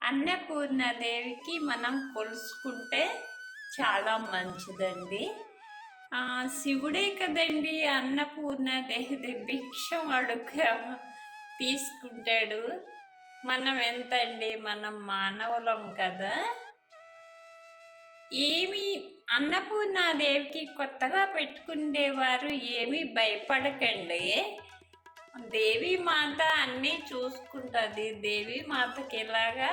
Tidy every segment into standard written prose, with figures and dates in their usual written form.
అన్నపూర్ణాదేవికి మనం కొలుసుకుంటే చాలా మంచిదండి. శివుడే కదండి అన్నపూర్ణాదేవి భిక్షం తీసుకుంటాడు. మనం ఎంతండి, మనం మానవులం కదా. ఏమి అన్నపూర్ణాదేవికి కొత్తగా పెట్టుకునేవారు ఏమీ భయపడకండి. దేవీ మాత అన్నీ చూసుకుంటుంది. దేవీ మాతకి ఇలాగా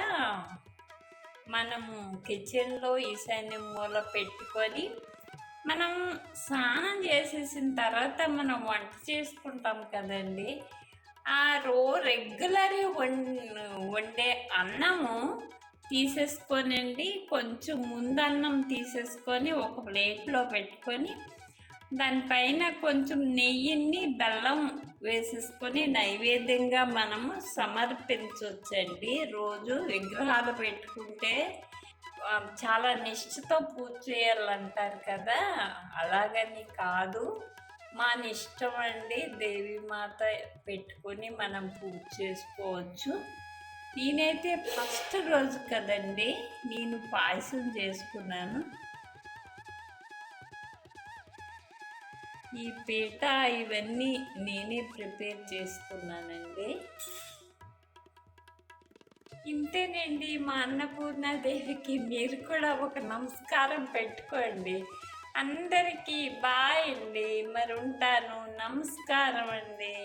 మనము కిచెన్లో ఈశాన్య మూల పెట్టుకొని మనం స్నానం చేసేసిన తర్వాత మనం వంట చేసుకుంటాం కదండి. ఆ రెగ్యులర్ వండే అన్నము తీసేసుకోనండి, కొంచెం ముందు అన్నం తీసేసుకొని ఒక ప్లేట్లో పెట్టుకొని దానిపైన కొంచెం నెయ్యిని బెల్లం వేసేసుకొని నైవేద్యంగా మనము సమర్పించవచ్చండి. రోజు విగ్రహాలు పెట్టుకుంటే చాలా నిష్ఠతో పూజ చేయాలంటారు కదా, అలాగని కాదు, మా ఇష్టం అండి. దేవీమాత పెట్టుకొని మనం పూజ చేసుకోవచ్చు. నేనైతే ఫస్ట్ రోజు కదండి నేను పాయసం చేసుకున్నాను. ఈ పీట ఇవన్నీ నేనే ప్రిపేర్ చేసుకున్నానండి. ఇంతేనండి మా అన్నపూర్ణాదేవికి మీరు కూడా ఒక నమస్కారం పెట్టుకోండి. అందరికీ బాయ్ అండి. మరి ఉంటాను. నమస్కారం అండి.